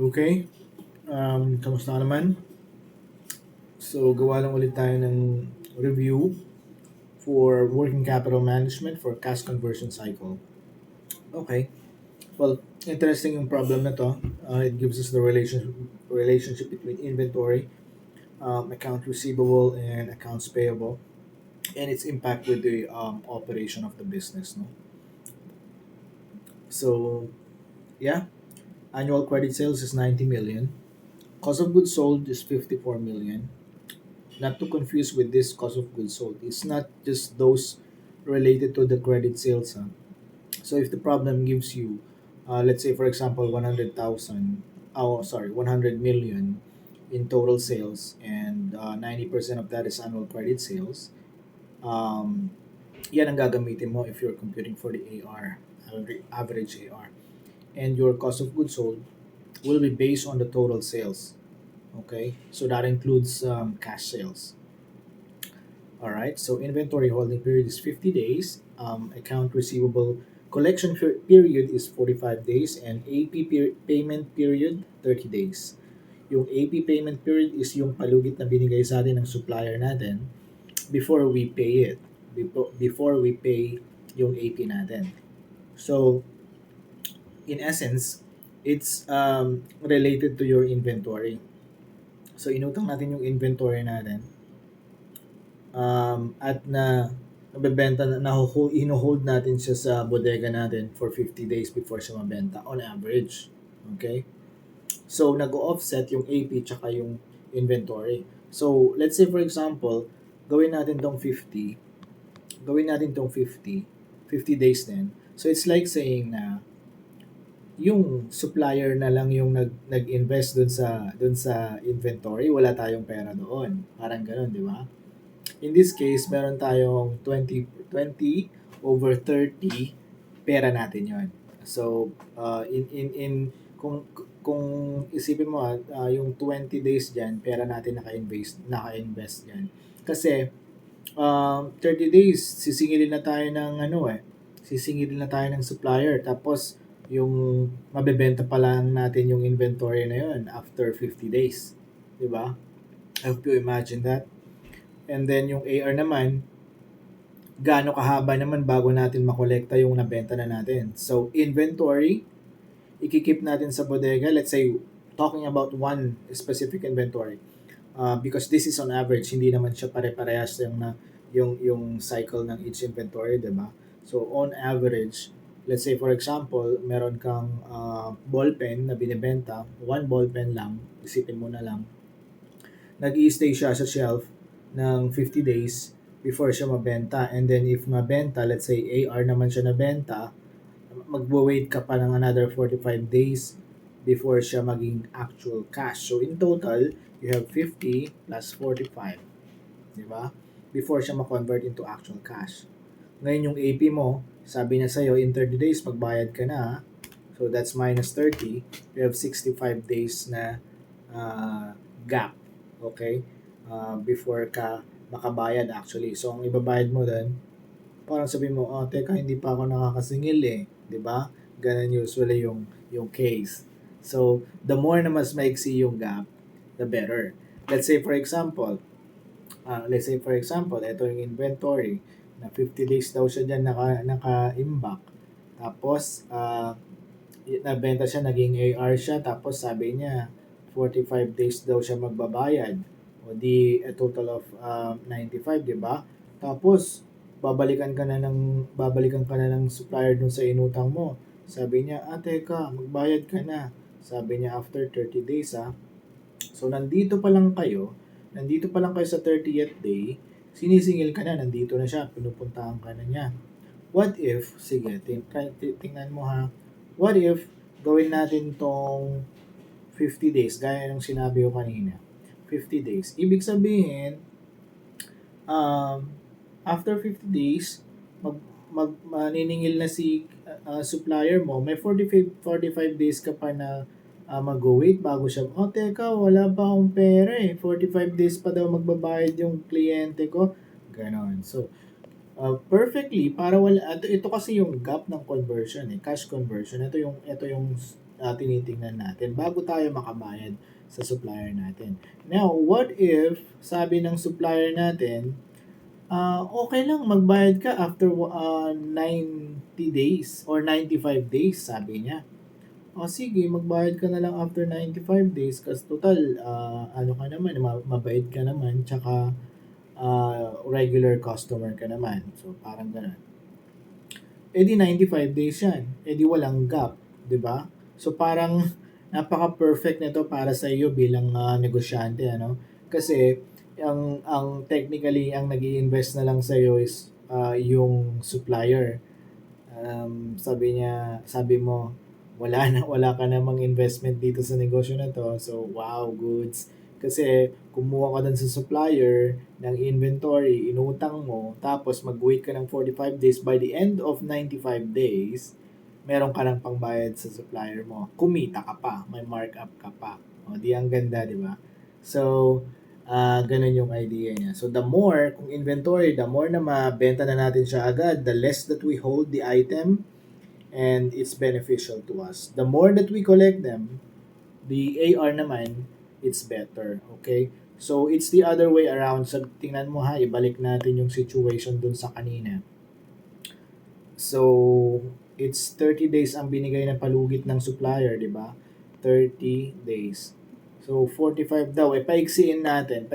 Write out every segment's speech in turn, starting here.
Okay, kamusta ka naman? So, gawa lang ulit tayo ng review for working capital management for cash conversion cycle. Okay, well, interesting yung problem na to. It gives us the relationship between inventory, account receivable, and accounts payable, and its impact with the operation of the business. No? So, yeah, annual credit sales is 90 million. Cost of goods sold is 54 million. Not to confuse with this cost of goods sold. It's not just those related to the credit sales. Huh? So if the problem gives you, let's say for example, 100,000, oh sorry, 100 million in total sales, and 90% of that is annual credit sales, um, yan ang gagamitin mo if you're computing for the AR, average AR. And your cost of goods sold will be based on the total sales. Okay, so that includes cash sales. All right. So inventory holding period is 50 days. Account receivable collection period is 45 days, and AP payment period 30 days. Yung AP payment period is yung palugit na binigay sa atin ng supplier natin before we pay it. Before we pay yung AP natin. So in essence, it's related to your inventory. So inutang natin yung inventory natin, at nabebenta na ino-hold natin siya sa bodega natin for 50 days before siya mabenta on average. Okay? So nag-offset yung AP tsaka yung inventory. So let's say for example, gawin natin tong 50, gawin natin tong 50 days din. So it's like saying na yung supplier na lang yung nag-invest dun sa inventory, wala tayong pera doon. Parang ganoon, di ba? In this case, meron tayong 20 over 30, pera natin yon. So, kung isipin mo, yung 20 days diyan, pera natin naka-invest diyan. Kasi 30 days, sisingilin na tayo ng sisingilin na tayo ng supplier. Tapos, yung mabebenta pa lang natin yung inventory na yon after 50 days. 'Di ba? I hope you imagine that. And then yung AR naman, gaano kahaba naman bago natin makolekta yung nabenta na natin. So, inventory, ikikip natin sa bodega. Let's say, talking about one specific inventory. Because this is on average, hindi naman siya pare-parehas yung cycle ng each inventory, di ba? So, on average, let's say for example, meron kang ballpen na binibenta, one ballpen lang, isipin mo na lang, nag-i-stay siya sa shelf ng 50 days before siya mabenta. And then if mabenta, let's say AR naman siya nabenta, magwo-wait ka pa ng another 45 days before siya maging actual cash. So in total, you have 50 plus 45, di ba? Before siya ma-convert into actual cash. Ngayon yung AP mo, sabi niya sa'yo, in 30 days, magbayad ka na. So that's minus 30. You have 65 days na gap. Okay? Before ka makabayad actually. So, ang ibabayad mo doon, parang sabi mo, oh, teka, hindi pa ako nakakasingil eh. 'Di ba? Ganun usually yung case. So, the more na mas maiksi yung gap, the better. Let's say for example, ito yung inventory na 50 days daw siya diyan naka-imbak. Tapos, nabenta siya, naging AR siya, tapos sabi niya, 45 days daw siya magbabayad. O di, a total of 95, di ba? Tapos, babalikan ka na ng supplier dun sa inutang mo. Sabi niya, teka, magbayad ka na. Sabi niya, after 30 days, ha. So, nandito pa lang kayo sa 30th day, sinisingil ka na, nandito na siya, pinupuntahan ka na niya. What if, sige, tingnan mo ha, what if gawin natin tong 50 days, gaya ng sinabi ko kanina, 50 days. Ibig sabihin, after 50 days, maniningil na si supplier mo, may 45 days ka pa na mag-wait bago siya, teka, wala pa akong pera eh. 45 days pa daw magbabayad yung kliyente ko. Ganon. So, perfectly para wala ito kasi yung gap ng conversion cash conversion. Ito yung tinitingnan natin bago tayo makabayad sa supplier natin. Now, what if sabi ng supplier natin, okay lang magbayad ka after 90 days or 95 days, sabi niya. O sige, magbayad ka na lang after 95 days kasi total, ano ka naman, mabait ka naman, tsaka regular customer ka naman. So, parang ganun. Eh di 95 days yan. Eh di walang gap, 'di ba? So parang napaka-perfect nito para sa iyo bilang negosyante, ano? Kasi ang technically ang nag-iinvest na lang sa iyo is yung supplier. Sabi mo, wala ka namang investment dito sa negosyo na to. So, wow, goods. Kasi kumuha ka dun sa supplier ng inventory, inutang mo, tapos mag-wait ka ng 45 days. By the end of 95 days, meron ka ng pangbayad sa supplier mo. Kumita ka pa, may markup ka pa. O, di ang ganda, di ba? So, ganun yung idea niya. So, the more, kung inventory, the more na mabenta na natin siya agad, the less that we hold the item, and it's beneficial to us. The more that we collect them, the AR naman, it's better. Okay? So, it's the other way around. So, tingnan mo ha, ibalik natin yung situation dun sa kanina. So, it's 30 days ang binigay na palugit ng supplier, di ba? 30 days. So, 45 daw. Paiksiin natin,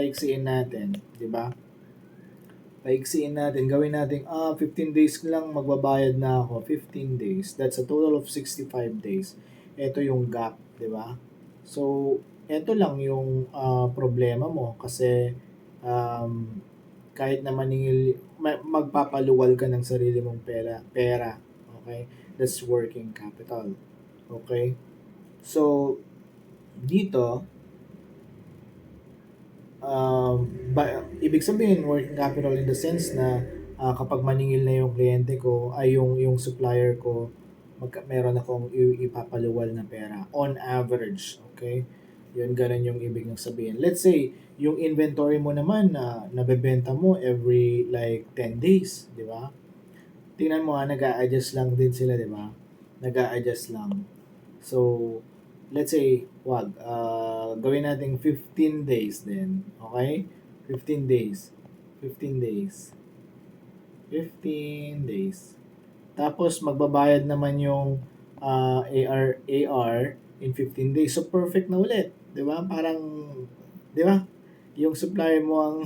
di ba? Paiksiin natin, gawin natin, 15 days lang magbabayad na ako. 15 days. That's a total of 65 days. Ito yung gap, di ba? So, ito lang yung problema mo kasi kahit na maningil, magpapaluwal ka ng sarili mong pera. Okay? That's working capital. Okay? So, dito, ibig sabihin working capital in the sense na kapag maningil na yung kliyente ko ay yung supplier ko, meron akong ipapaluwal na pera on average. Okay, yun, ganun yung ibig ng sabihin. Let's say yung inventory mo naman na nabebenta mo every like 10 days, di ba? Tingnan mo nag-a-adjust lang din sila, di ba? Nag-a-adjust lang. So, let's say, gawin natin 15 days din. Okay? 15 days. 15 days. 15 days. Tapos, magbabayad naman yung AR in 15 days. So, perfect na ulit. Di ba? Parang, di ba? Yung supplier mo ang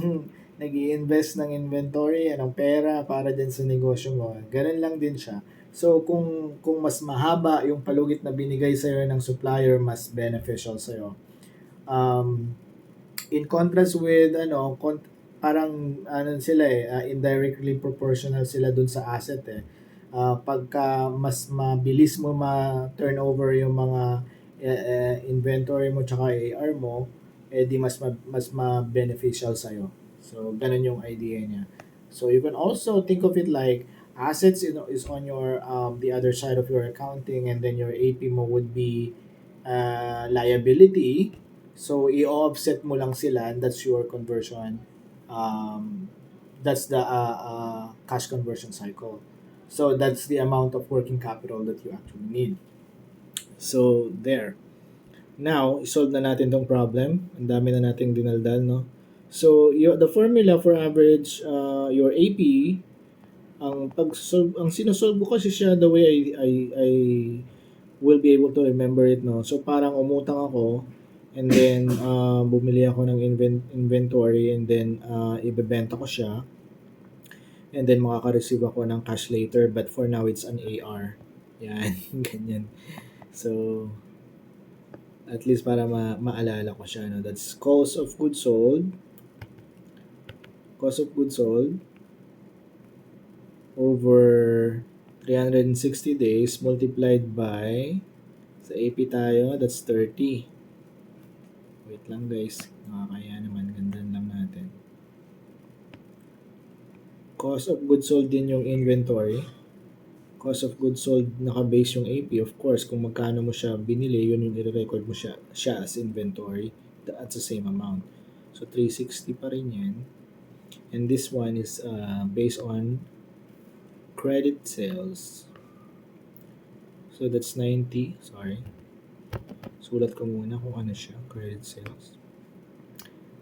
nag invest ng inventory, anong pera para dyan sa negosyo mo. Ganun lang din siya. So, kung mas mahaba yung palugit na binigay sa'yo ng supplier, mas beneficial sa'yo. In contrast with, parang, sila indirectly proportional sila dun sa asset eh. Pagka mas mabilis mo ma-turnover yung mga inventory mo tsaka AR mo, di mas ma-beneficial sa'yo. So, ganun yung idea niya. So, you can also think of it like assets is on your the other side of your accounting, and then your AP mo would be liability. So, i-offset mo lang sila, and that's your conversion. That's the cash conversion cycle. So, that's the amount of working capital that you actually need. So, there. Now, solve na natin tong problem. Ang dami na nating dinaldal, no? So, the formula for average your AP, ang sinosolve ko kasi siya the way I will be able to remember it, no? So, parang umutang ako, and then bumili ako ng inventory, and then ibebenta ko siya, and then makaka-receive ako ng cash later, but for now it's an AR. Yan, ganyan. So, at least para maalala ko siya, no? That's cost of goods sold over 360 days multiplied by, sa AP tayo, that's 30. Wait lang guys, nakakaya naman, gandan lang natin. Cost of goods sold din yung inventory. Cost of goods sold, naka-base yung AP. Of course, kung magkano mo siya binili, yun yung i-record mo siya as inventory. That's the same amount. So, 360 pa rin yan. And this one is based on credit sales. So, that's 90. Sorry. Sulat ko muna kung ano siya, credit sales.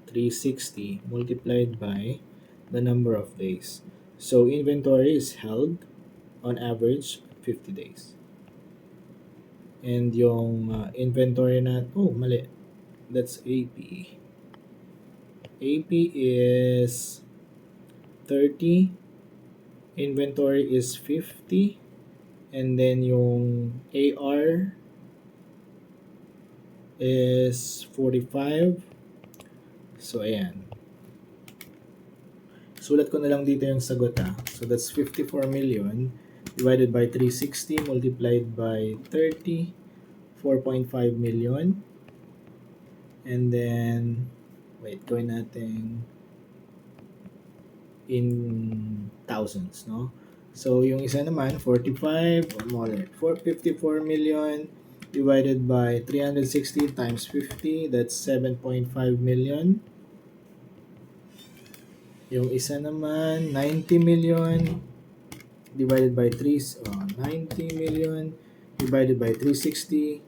360 multiplied by the number of days. So, inventory is held on average 50 days. And yung inventory mali. That's AP. AP is 30. Inventory is 50. And then yung AR is 45. So, ayan. Sulat ko na lang dito yung sagot So, that's 54 million divided by 360 multiplied by 30. 4.5 million. And then, wait, gawin natin in thousands, no? So, yung isa naman, 45, 454 million divided by 360 times 50, that's 7.5 million. Yung isa naman, 90 million divided by 90 million divided by 360,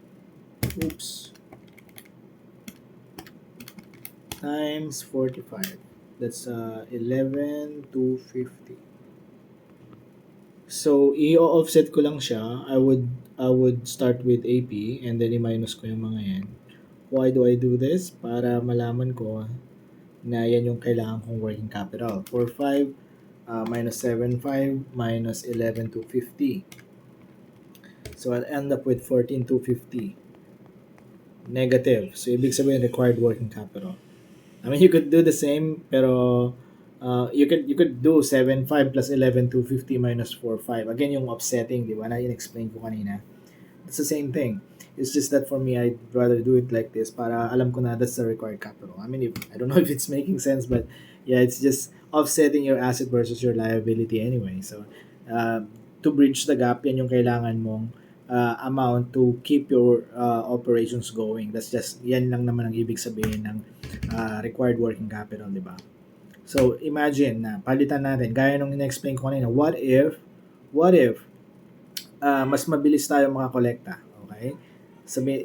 times 45. That's 11,250. So, i-offset ko lang siya. I would start with AP and then i-minus ko yung mga yan. Why do I do this? Para malaman ko na yan yung kailangan kong working capital. 4,500 minus 7,500 minus 11,250. So, I'll end up with 14,250. Negative. So, ibig sabihin required working capital. I mean, you could do the same, pero you could do 7,500 plus 11,250 minus 4,500. Again, yung offsetting, di ba? Na in-explain ko kanina. It's the same thing. It's just that for me, I'd rather do it like this para alam ko na that's the required capital. I mean, I don't know if it's making sense, but yeah, it's just offsetting your asset versus your liability anyway. So, to bridge the gap, yan yung kailangan mong amount to keep your operations going. That's just, yan lang naman ang ibig sabihin ng required working capital, di ba? So, imagine na palitan natin, gaya nung in-explain ko kanina, what if mas mabilis tayo makakolekta, okay?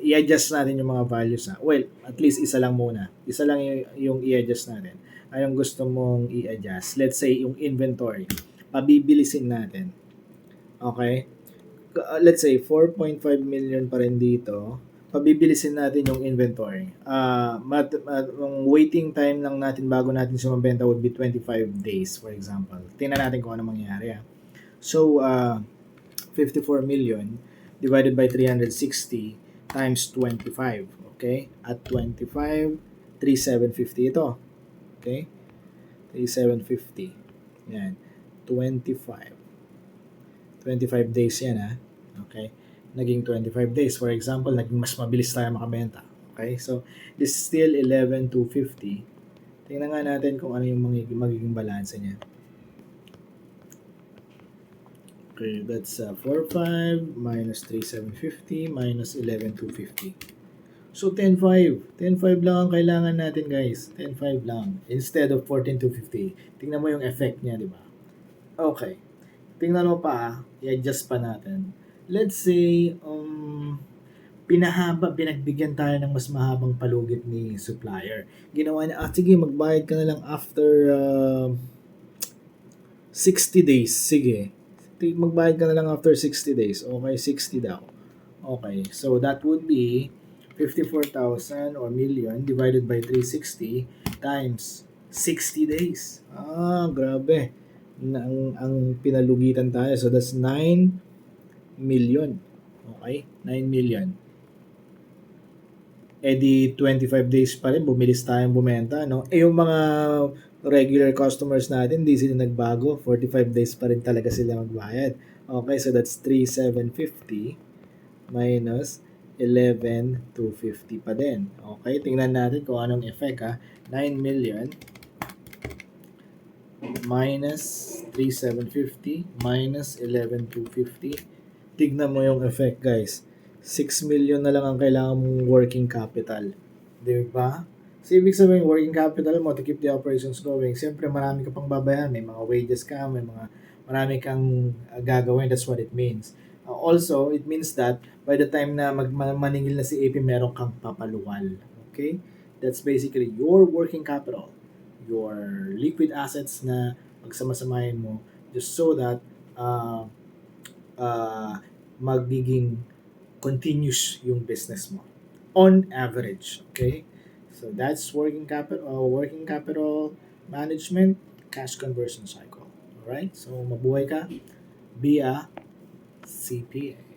I-adjust natin yung mga values Well, at least isa lang muna. Isa lang yung i-adjust natin. Anong gusto mong i-adjust? Let's say, yung inventory. Pabibilisin natin. Okay? Let's say, 4.5 million pa rin dito. Pabibilisin natin yung inventory. Yung waiting time lang natin bago natin sumabenta would be 25 days, for example. Tingnan natin kung ano mangyayari. So, 54 million divided by 360 times 25. Okay? At 25, 3,750 ito. Okay? 3,750. Yan. 25. 25 days yan Okay? Naging 25 days. For example, naging mas mabilis tayo makabenta. Okay? So, this is still 11,250. Tingnan nga natin kung ano yung magiging balance niya. Okay, that's 4,500 minus 3,750 minus 11,250. So, 10,500. 10,500 lang ang kailangan natin, guys. 10,500 lang. Instead of 14,250. Tingnan mo yung effect niya, di ba? Okay. Tingnan mo pa, i-adjust pa natin. Let's say, pinagbigyan tayo ng mas mahabang palugit ni supplier. Ginawa niya, sige, magbayad ka na lang after 60 days. Sige. Magbayad ka na lang after 60 days. Okay, 60 daw. Okay, so that would be 54,000 or million divided by 360 times 60 days. Grabe. Ang pinalugitan tayo. So that's 9 million. Okay, 9 million. Di 25 days pa rin, bumilis tayong bumenta, no? Yung mga regular customers natin, di sila nagbago. 45 days pa rin talaga sila magbayad. Okay, so that's 3,750 minus 11,250 pa din. Okay, tingnan natin kung anong effect 9 million minus 3,750 minus 11,250. Tignan mo yung effect, guys. 6 million na lang ang kailangan mong working capital. Diba? So, ibig sabihin, working capital mo to keep the operations going. Siyempre, marami ka pang babayaran. May mga wages ka, marami kang gagawin. That's what it means. Also, it means that by the time na maningil na si AP, meron kang papaluwal. Okay? That's basically your working capital, your liquid assets na pagsamasamahin mo just so that uh, uh, magiging continuous yung business mo on average. Okay? So that's working capital management, cash conversion cycle. All right? So mabuhay ka, be a CPA.